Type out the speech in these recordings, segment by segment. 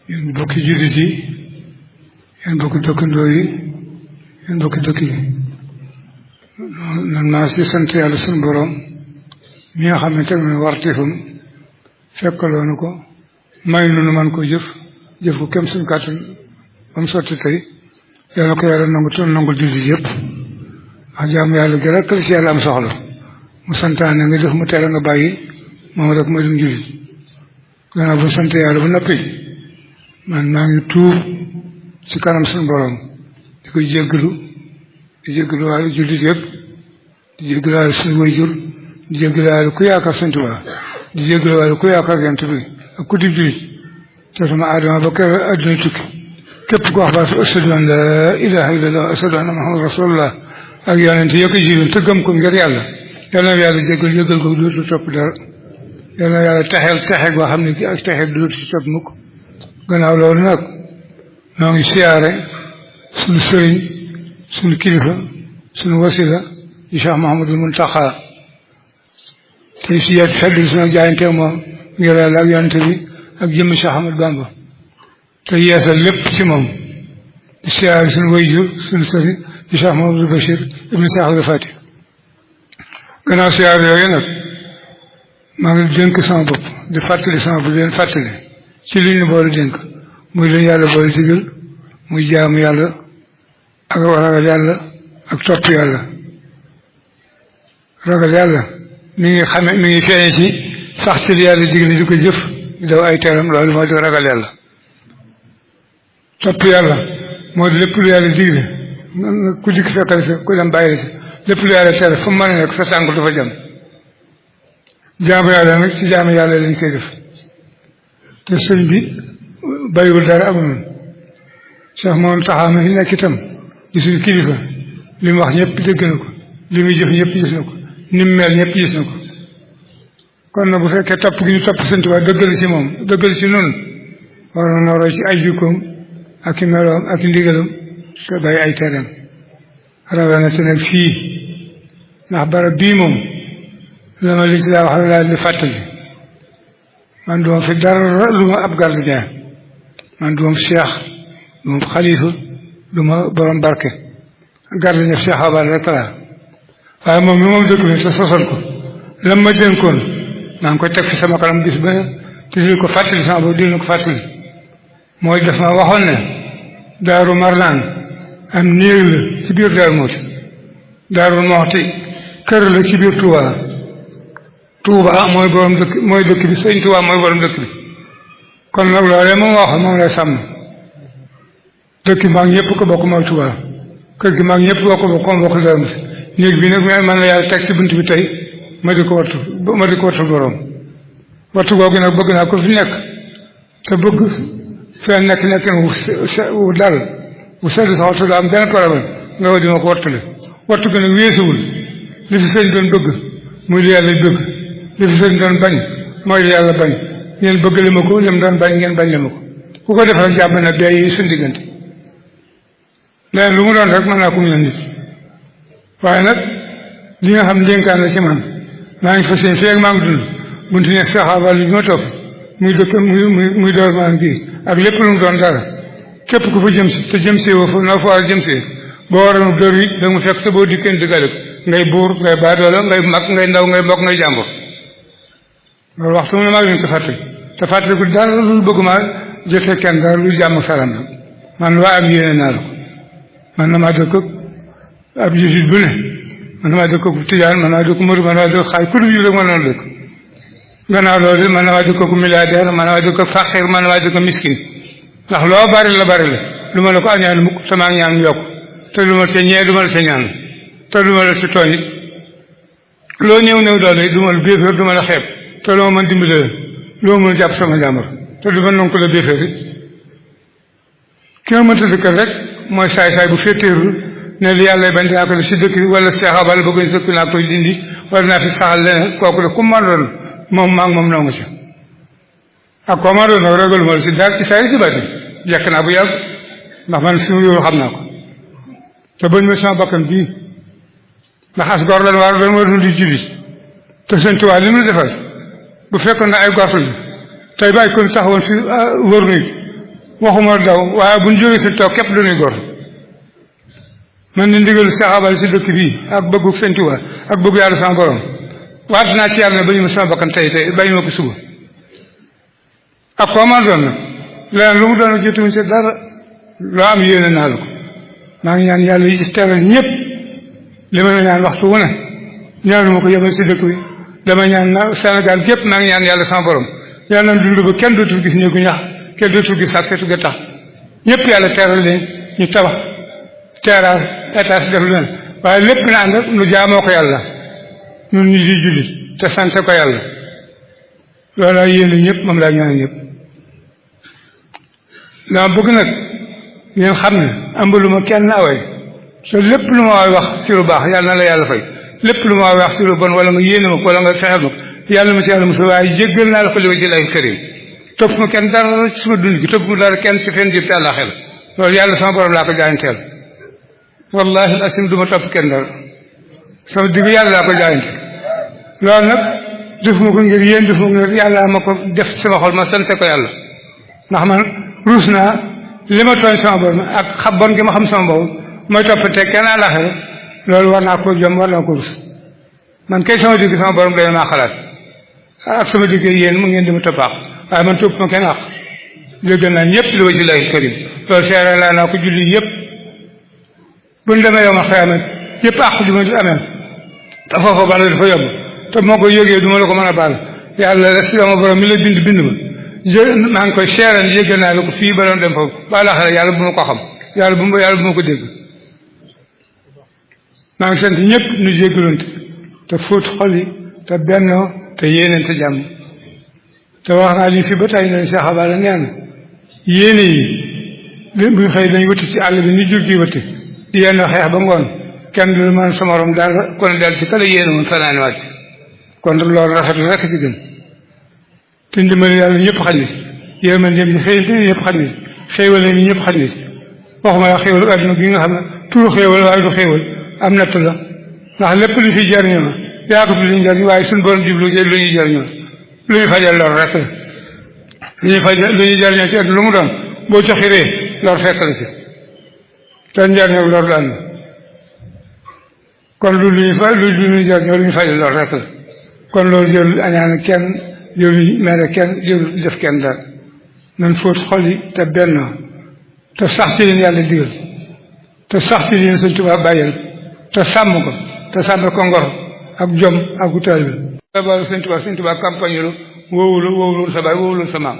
yéen bokki jullit yi yéen bokki dëkkandoo yi yéen bokki dëkk yi nan naa si sant yàlla suñu borom mi nga xam ne teg na wartifam fekkaloo na ko may nu man ko jëf ko kem suñu kàttan ba mu sotti tey yàlla ko yàlla nangu toon nangul jullit yëpp wax jaamu yàlla gi rek la si yàlla am soxla mu santaane nga def mu tere nga bàyyi moom rek mooy dum jullit gannaaw bu sant yàlla bu noppi man maa ngi tuub ci kanam suñu borom di ko jéggalu waale jullit yëpp di jéggalu waale suñu waajur di jéggalu waale ku yaakaar Sëñ Tuubaa di jéggalu waale ku yaakaar yonent bi ak ku di jullit te sama aadama ba kër adduna tukki képp ko wax baatu ashhadu an laa ilaaha illallah ashhadu anna muhammadan rasulullah ak yonent yi ko jiitu te gëm ko ngir yàlla yal na yàlla jéggal ko dootu topp dara yal na yàlla texe goo xam ne ki ak texe dootu ci topp mukk gannaaw loolu nag ñoo ngi siyaare suñu sëriñ suñu kilifa suñu wasila di Cheikh Mouhamadul Muntaxa tey si yet feddul suñu jaayante moom ngir yàlla ak yonent bi ak jëmmi Cheikh Ahmad Bamba te yeesal lépp ci moom di siyaare suñu wayjur suñu sëriñ di Cheikh Mouhamadul Bachir ibn Cheikh al Fati gannaaw siyaare yooyu nag maa ngi dénk sama bopp di fàttali sama bopp di leen fàttali ci li ñu boole dénk muy lu yàlla boole digal muy jaamu yàlla ak ragal yàlla ak topp yàlla ragal yàlla mi ngi feeñe ci sax ci li yàlla digle di ko jëf di daw ay teram loolu moo di ragal yàlla topp yàlla moo di lépp lu yàlla digle ku dikk fekkal sa ku dem bàyyi sa lépp lu yàlla tere fu mu mën a nekk sa tànk dafa jam jaamu yàlla nag ci jaamu yàlla lañ koy def te sëñ bi bàyyiwul dara amul noonu Cheikh moom taxaw na fi nekk itam di suñu kilifa li mu wax ñëpp dégg na ko li muy jëf ñëpp gis na ko ni mu mel ñëpp gis na ko kon nag bu fekkee topp gi ñu topp Sëñ Tuubaa dëggal ci moom dëggal ci noonu war na roy ci ay jikkoom ak i meloom ak i ndigalam te bàyyi ay tereem rawee na te nag fii ndax barab bii moom la ma li ci daa wax laa di fàttali man du ma fi dara lu ma ab gardien man du ma cheikh du ma xalifa du ma borom barke gardien cheikh abal rek laa waaye moom mi moom dëkk bi te sosal ko lam ma dénkoon maa ngi koy teg fi sama kanam bis ba te di ko fàttali sama bopp di ko fàttali mooy def ma waxoon ne daaru marlaan am néeg la ci biir daaru mooti daaru mooti kër la ci biir Touba mooy borom dëkk mooy dëkk bi Sëñ Touba mooy borom dëkk bi kon nag loolee moom waxoon moom lay sàmm dëkk bi maa ngi ñëpp ko bokk mooy Touba kër gi maa ngi ñëpp bokk Darou Mouhty néeg bi nag man la yàlla teg ci bunt bi tey ma di ko wattu borom wattu googu nag bëgg naa ko fi nekk te bëgg fee nekk wu dal wu sedd sa wattu daa am benn problème nga wa di ma ko wattule wattu gi nag weesuwul li fi sëñ doon bëgg muy li yàlla bëgg li fi sëñ doon bañ mooy li yàlla bañ ngeen bëgg li ma ko lim doon bañ ngeen bañ li ma ko ku ko def rek jàpp na bee yi suñ diggante leneen lu mu doon rek mën naa ko mu nit waaye nag li nga xam dénkaan la ci man maa ngi fas yéene fii ak maa ngi dund buntu nekk saxaaba li ma topp muy dëkk muy door maan bii ak lépp lu mu doon dara képp ku fa jëm si te jëm si woo fa noo fa war a jëm si boo waroon dër yi da nga mu fekk te boo dikkee dëggale ko ngay buur ngay baadoola ngay mag ngay ndaw ngay mbokk ngay jàmbur loolu waxtu mu ne maa ngi leen ko fàttali te fàttali ko dara lu bëgg maa jotee kenn dara lu jàmm salaam la man waa am yéene naa la ko man na maa dëkk ab jullit bu ne man na maa dëkk tijaan man na maa dëkk murid man na maa dëkk xaaj ku dul rek man na dëkk gannaaw loolu man na maa dëkk milliardaire man na maa dëkk faqir man na maa dëkk miskin ndax loo bari la lu ma la ko añaan mukk te maa ngi ñaan yokk te lu ma te ñee du ma la te ñaan te du ma la ci tooñ it loo néew doole du ma la béeféer du ma la xeeb te loo mën dimbale loo mën jàpp sama jàmbur te du ma nangu ko la béeféer it ki ma mënta dëkkal rek mooy saay-saay bu féetéerlu ne li yàlla bañ dinaa ko def si dëkk bi wala seexabal bëgguñ sëkk naa koy dindi wala naa fi saxal leneen kooku de ku ma doon moom maa ngi moom naw ma ci ak koo ma doon nag ragalu ma la si daal ci saay si bati jekk naa bu yàgg ndax man fi mu yow xam naa ko te bañ ma sama bakkan bii ndax as gor lan war doon di julli te Sëñ Tuubaa li mu defal bu fekkoon ne ay gor la tey bàyyi kon taxawoon si wër nit waxuma daw waaye buñ jógee si toog képp dañuy gor man ni ndigal saxaabal si dëkk bii ak bëggu Sëñ Tuubaa ak bëggu yàlla sama borom waat naa ci yàlla ne bañu ma sama bakkan tey bañu ma ko suba ak koo ma doon nag leneen lu mu doon jotuñ si dara loo am yéene naa la ko maa ngi ñaan yàlla yi ci teral ñëpp li ma ñaan waxtu wu ne ñaanu ma ko yemal si dëkk bi dama ñaan na Sénégal gépp maa ngi ñaan yàlla sama borom yàlla na dund ba kenn dootul gis néegu ñax kenn dootul gis sàkketu ga tax ñëpp yàlla teral leen ñu tabax terrasse étage def lu ne waaye lépp na ànd nu jaamoo ko yàlla ñun ñu di jullit te sant ko yàlla loolu laa yéene ñëpp moom laa ñaan ñëpp dama bëgg nag ngeen xam ne ambalu ma kenn away te lépp lu ma waay wax ci lu baax yàlla na la yàlla fay lépp lu ma waay wax ci lu bon wala nga yéene ma ko wala nga fexeel ma ko yàlla ma ci yàlla mosa waaye jéggal naa la ko li wa ci lay karim topp ma kenn dara ci suma dund gi topp ma dara kenn ci fenn jëm te àlla xel loolu yàlla sama borom laa ko jaayanteel wallahi asim du ma topp kenn dara sama digg yàlla laa ko jaayante loolu nag defuma ko ngir yéen defuma ko ngir yàlla ma ko def sama xol ma sante ko yàlla ndax man ruus naa li ma tooñ sama borom ak xam bon gi ma xam sama borom mooy toppate kenn àllaxira loolu war naa ko jom war naa ko rus man kay sama digg sama borom day maa xalaat ak sama digg yéen mu ngeen di ma toppaax waaye man topp ma kenn àq jéggal naa ñëpp li wajhillaahi karim loolu seere laa naa ko julli yëpp buñ demee yow ma xayaamat yëpp àq ju ma amee te foofa bala dafa yomb te moo ko yëgee du ma la ko mën a baal yàlla rek si sama borom mi la bind ma maa ngi koy seeral yëggal naa la ko fii ba doon dem foofu ba àllaxira yàlla bu ma ko xam yàlla bu ma ko dégg maa ngi sant ñëpp nu jéggalante te fóot xol yi te bennoo te yéeneen te jàmm te wax naa li fi ba tey ne Cheikh Abala nee na yéene yi buñ xëy dañ wëtti ci àll bi ni jur gi wëtti di yenn xeex ba ngoon kenn du man sa morom daal kon del ci kala yéene woon fanaani wàcc kon loolu rafetlu rekk ci gën te ndimbali yàlla ñëpp xaj ni yéen dem ci xëy ñëpp xaj ni xéewal ni ñëpp xaj ni waxuma la xéewalu àdduna gi nga xam ne turu xéewal waaye du xéewal am natt la ndax lépp lu fi jariñoo na yaa ko fi luñu jariñ waaye suñu borom jublu lu ñuy jariñoo lu ñu fajal lor rek la lu ñuy jariñoo ci àdduna lu mu doon boo ci xiree lor fekk la ci te njariñoo lor la ànd kon lu ñuy jariñoo lu ñu fajal lor rek la kon loolu jërul añaan kenn jërul mere kenn jërul def kenn dara nan fóot xol yi te bennoo te sax ci leen yàlla digal te sax ci leen Sëñ Tuubaa bàyyal te sàmm ko te sàmm ko ngor ak jom ak utaal bi balu Sëñ Tuubaa campagne lu woowuloon sa baay woowuloon sa maam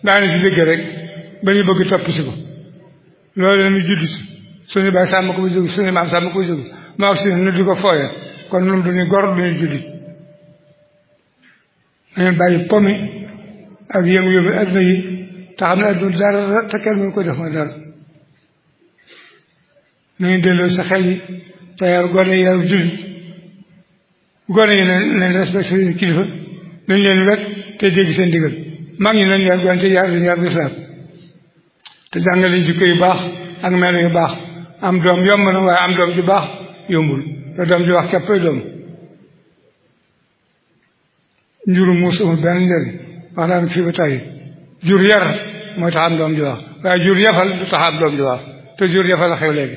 daana si dégg rek ba ñu bëgg topp si ko loolu la ñu judd si suñu baay sàmm ko ba jóg suñu maam sàmm ko ba jóg ma wax si nu di ko fooye kon ñun duñu gor duñu juddi dañu bàyyi pomi ak yëngu-yëngu adduna yi te xam ne adduna dara te kenn mënu ko def ma dara nañu delloo sa xel yi te yar gone yi yar julli gone yi nañ respecté seen kilifa nañ leen wekk te dégg seen digal mag ñi nañ leen gone te yar leen yar lislaam te jàngale jikko yu baax ak melo yu baax am doom yomb na waaye am doom ju baax yombul te doom ju wax képp doom njuru muus amul benn njëriñ wax naa fii ba tey jur yar mooy tax am doom ju wax waaye jur yafal du tax am doom ju wax te jur yafal a xew léegi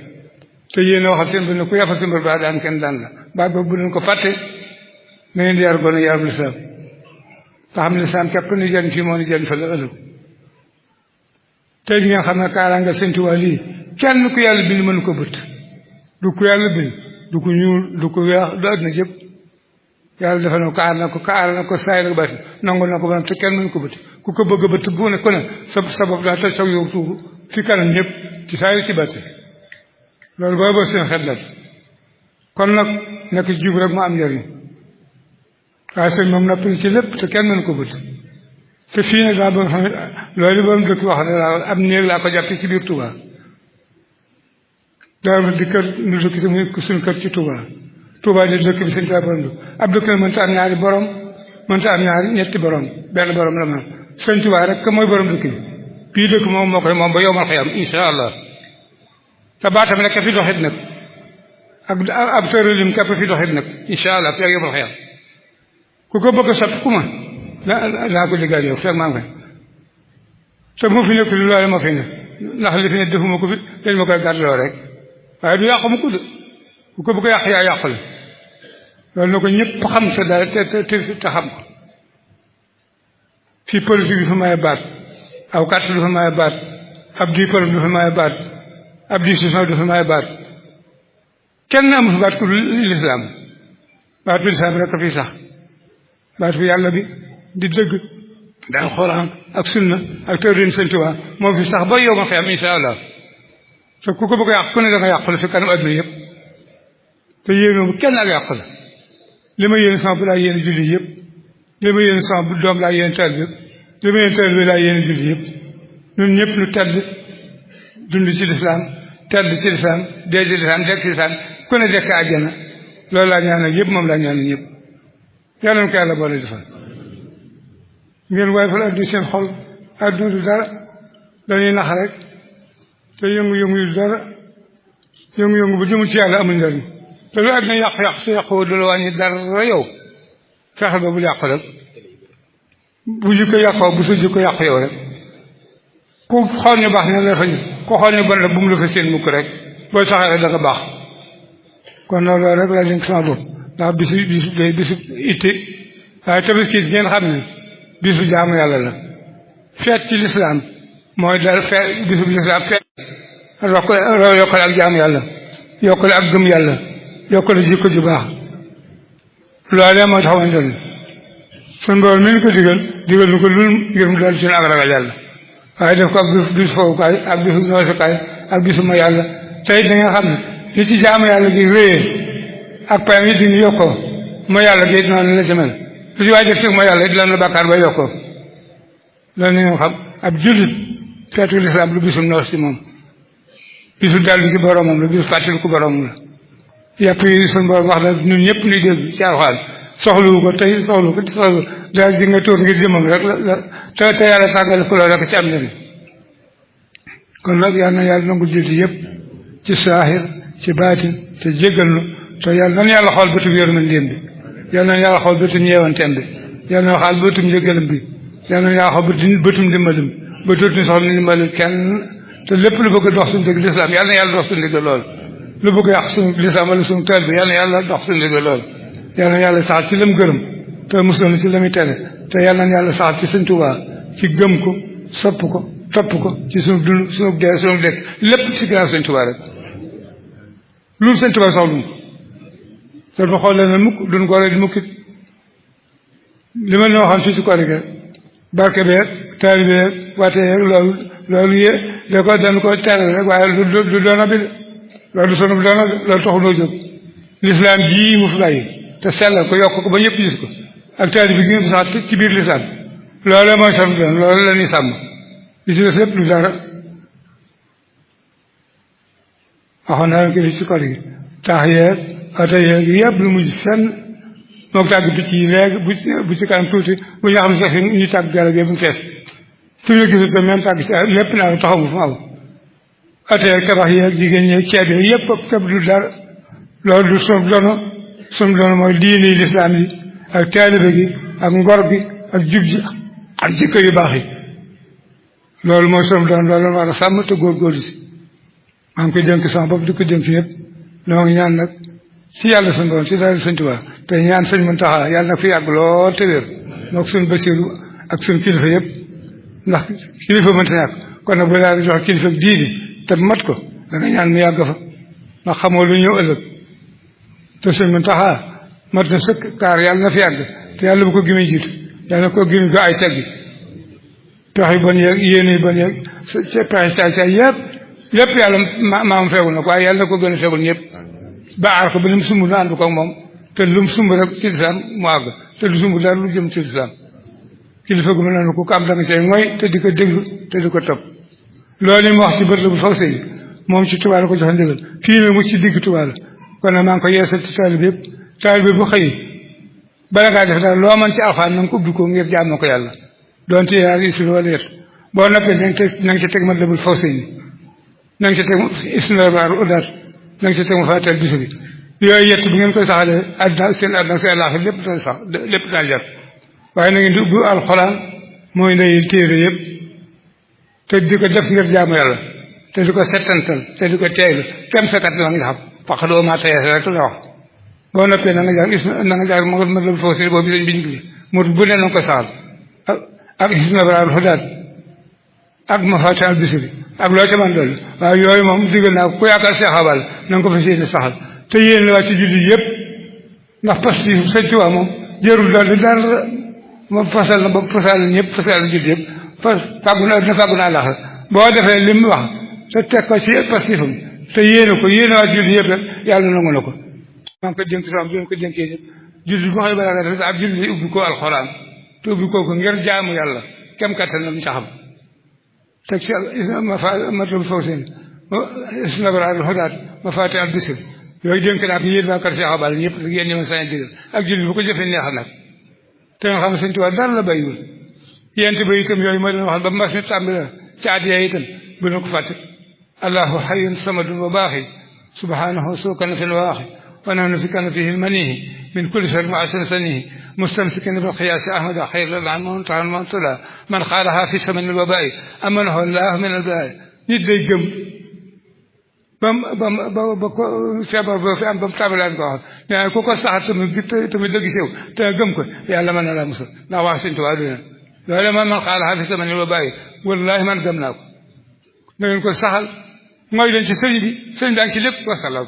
te yéen a waxal seen bi ne ku yafal seen ba daan kenn daan la baat boobu bu leen ko fàtte na ngeen di yar gone yarub lislaam te xam ne lislaam képp ni jëriñ fii moo ni jëriñ fa la ëllëg tey bi ngeen xam ne kaaraangal Sëñ Tuubaa lii kenn ku yàlla bind mënu ko bët du ku yàlla bind du ku ñuul du ku weex du àdduna jëpp yàlla dafa ne ko aar na ko saay la bati nangu na ko ba te kenn mënu ko bët ku ko bëgg a bët bu ne ku ne sa bopp daa toj saw yow tuuru fi kanam ñëpp ci saay ci bati loolu booy boo seen xel dal kon nag nekk jub rek mu am njëriñ waaye sëñ moom noppi ci lépp te kenn mënu ko bët te fii nag daa bëgg xam ne loolu borom dëkk wax ne am néeg laa ko jàppe ci biir Touba daa di kër nu dëkk si muy suñu kër ci Touba di dëkk bi Sëñ Tuubaa borom dëkk ab dëkk nag mënta am ñaari borom mënta am ñaari ñetti borom benn borom la man Sëñ Tuubaa rek mooy borom dëkk bi bii dëkk moom moo koy moom ba yowmal xiyam insha allah te baatam rek fi doxit nag ak ab tëralim képp fi doxit nag insha allah fi ak yowmal xiyam ku ko bëgg a soppi ku ma naa ko diggaat yow fekk maa ngi te mu fi nekk lu loole ma fi ne ndax li fi ne defuma ko fi dañ ma koy gàddaloo rek waaye du yàqu mu ko de ku ko bëgg a yàq yaa yàqule loolu na ko ñëpp xam sa dara te xam ko fii politique du fi maye baat aw carte du fi maye baat ab diplôme du fi maye baat ab décision du fi maye baat kenn amu fi baat ku lislaam baat bi lislaam rek a fi sax baat bi yàlla bi di dëgg da alxuraan ak sunna ak tawriin Sëñ Tuubaa moo fi sax ba yow ma xiyam insha allah te ku ko bëgg a yàq ku ne da nga yàqule fi kanam adduna yëpp te yéene bu kenn ak yàqu la li ma yéene sama bu laa yéene julli yëpp li ma yéene sama bu doom laa yéene teel bi li ma yéene teel bi laa yéene julli yëpp ñun ñëpp ñu tedd dund ci lislaam tedd ci lislaam dee ci lislaam dekk ci lislaam ku ne dekk àjjana loolu laa ñaanal yëpp moom laa ñaanal ñëpp yàlla na ko yàlla boole defal ngeen waaye fal adduna seen xol adduna du dara dañuy nax rek te yëngu-yëngu yu dara yëngu-yëngu bu jëmul ci yàlla amul njariñ te lu àddina yàq-yàq su yàqoo du la wàññi dara yow fexeel ba bul yàqu rek bu jikko yàqoo bu sa jikko yàqu yow rek ku xool ñu baax ne la fa ku xool ñu bon la bu mu la fa seen mukk rek boo saxee rek da nga baax kon loolu rek la dénk sama bopp ndax bisu itti waaye tabaski ngeen xam ne bisu jaamu yàlla la feet ci lislaam mooy dal feet bisu lislaam feet yokkale ak jaamu yàlla yokkale ak gëm yàlla yokkale jikko ju baax loolee moo tax woon doon suñu borom mi ñu ko digal nu ko lul ngir mu doon suñu ak ragal yàlla waaye def ko ak bisu fowukaay ak bisu noosukaay ak bisu ma yàlla tey da nga xam ne li ci jaamu yàlla gi réyee ak payam yi dina yokkoo ma yàlla gi noonu la ci mel lu ci waay def ci ma yàlla it lan la bàkkaar ba yokkoo loolu ni nga xam ab jullit feetu lislaam lu bisu noos ci moom bisu dellu ci boromam la bisu fàttali ko boromam la yàpp yi suñu borom wax la ñun ñëpp luy dégg ci alxuraan soxluwu ko tey soxlu ko soxlu daal di nga tóor ngir jëmam rek la te yàlla tàggal ko loolu rek ci am njëriñ kon nag yal na yàlla nangu julli yëpp ci saahir ci baatin te jéggal nu te yàlla nan yàlla xool bëtum yërmandeem bi yàlla na yàlla xool bëtum ñeewanteem bi yàlla na xool bëtum njëggalam bi yàlla na yàlla xool bëtum ndimbalam ba dootuñu soxla ndimbalal kenn te lépp lu bëgg a dox suñu dëgg lislaam yàlla na yàlla dox suñu dëgg lool lu bëgg a yàq suñu lislaam wala suñu teel bi yàlla na yàlla dox suñu dëgg lool yàlla na yàlla saxal ci lam gërëm te musal ci la muy tere te yàlla na yàlla saxal ci Sëñ Tuubaa ci gëm ko sopp ko topp ko ci suñu dund suñu dee suñu dekk lépp ci ginnaaw Sëñ Tuubaa rek loolu Sëñ Tuubaa soxluñ ko te du xool leen mukk duñ ko rek mukkit li ma la waxoon fii ci koor gi barke beeg taalibe beeg waate yeeg loolu yé da ko dañ ko tere rek waaye du doona bi de loolu du sunu doona de loolu taxul noo jóg lislaam jii mu fi bàyyi te sellal ko yokk ko ba ñëpp gis ko ak taalibe bi gi nga sax ci biir lislaam loolu mooy sunu doon loolu la ñuy sàmm li ci des lépp du dara waxoon naa leen ko ci koor gi tax yeeg oto yeeg yëpp lu mujj fenn moom tàgg picc yi léegi bu ci kanam tuuti bu ñu xam ne sax ñu tàgg garab yi bu mu fees fi ñu gisul te même tàgg si lépp naa taxaw mu fu aw oto yeeg tabax yeeg jigéen ñeeg ceeb yeeg yëpp képp du dara loolu du sunu dono mooy diine yi lislaam yi ak taalibe gi ak ngor gi ak jub ji ak jikko yu baax yi loolu mooy sunu dono loolu war a sàmm te góorgóorlu si maa ngi koy dénk sama bopp di ko dénk ñëpp noo ngi ñaan nag si yàlla suñu borom si daal Sëñ Tuubaa te ñaan sëñ Muntaxa yàlla nag fi yàgg lool te wér moog suñu Basiiru ak suñu kilifa yëpp ndax kilifa mënta ñàkk kon nag bu daal jox kilifa diini te mat ko da nga ñaan mu yàgg fa ndax xamoo lu ñëw ëllëg te sëñ Muntaxa mat na sëkk kaar yàlla na fi yàgg te yàlla bu ko gëmee jiitu yàlla na ko gëmee ko ay teggi pexe yu bon yeeg yéene yu bon yeeg pexe saay yëpp lépp yàlla maam feegul na ko waaye yàlla na ko gën a feegul ñëpp ba aar ko ba li mu sumb nu ànd ko ak moom te lu mu sumb rek ci lislaam mu àgg te du sumb dara lu jëm ci lislaam kilifa gu mel noonu ku ko am da nga cay mooy te di ko déglu te di ko topp loolu mu wax ci bët la bu faw sëy moom ci Tuubaa la ko jox ndigal fii nag mu ci digg Tuubaa la kon nag maa ngi ko yeesal ci taalibe yëpp taalibe bu xëy bala ngaa def dara loo mën ci alxuraan na nga ko ubbi ko ngir jaamoo ko yàlla doonte yaa isul wala yet boo noppee na nga ci teg ma la bul faw sëy na nga ci teg isnabaaru udaat na nga ci teg ma fàtteel bisu bi yooyu yett bu ngeen koy saxalee àdduna seen àdduna seen laaxi lépp dana sax lépp dana jar waaye na ngeen di ubbi alxuraan mooy ndeyi téere yëpp te di ko def ngir jaamu yàlla te di ko settantal te di ko teeylu kem sa kat la nga xam parce que doo maa tayee rek la wax boo noppee na nga jàng na nga jàng ma la foofu si boobu sëñ bi ñu mu bu ne na ko saxal ak Hisnul Abraar Hudaat ak Mafatihul Bichri ak loo ca man dool waaw yooyu moom digal naa ku yaakaar Cheikh Abal na nga ko fas yéene saxal te yéen la waa ci julli yëpp ndax parce que sëñ Tuubaa moom jërul daal di daal moom fasal na ba fasal ñëpp fasal julli yëpp fàggu na adduna fàggu naa lax boo defee li mu wax te teg ko ci pastifam te yéene ko yéene waa julli yëpp rek yàlla nangu na ko maa ngi ko dénk sama bi ko dénkee ñëpp julli bu ma xëy balaa nga def ab julli ubbi ko alxuraan te ubbi ko ngir jaamu yàlla kem kattan la mu ca xam teg ci matlabul fawzayni Hisnul Abraar Hudaat Mafatihul Bichri yooyu dénk naa ko yéen waa kër Cheikh Abal ñëpp yéen ñi ma sañ digal ak julli bu ko jëfee neexal nag te nga xam ne Sëñ Tuubaa dara la bàyyiwul yent ba itam yooyu ma doon wax ba mbas mi tàmbali ci adiya itam bu leen ko fàtte allahu hayyun samadun wa baaxi subhanahu suu kanafin waaxi wa nahnu fi kanafihi manihi min kulli sharrin wa sanihi mustamsikin bil qiyaasi ahmada xayra an muntahan mantula man xaalaha fi samanil wabaai amanahu allah min al balaa nit day gëm ba ko feebar ba fi am ba mu tàmbalaan ko wax mais ku ko saxat tamit dëgg sew te gëm ko yàlla mën na laa musal ndax wax Sëñ Tuubaa dina loolu man xaalaha fi samanil wabaai wallahi man gëm naa ko na ngeen ko saxal mooy leen ci sëñ bi sëñ baa ngi ci lépp wasalaam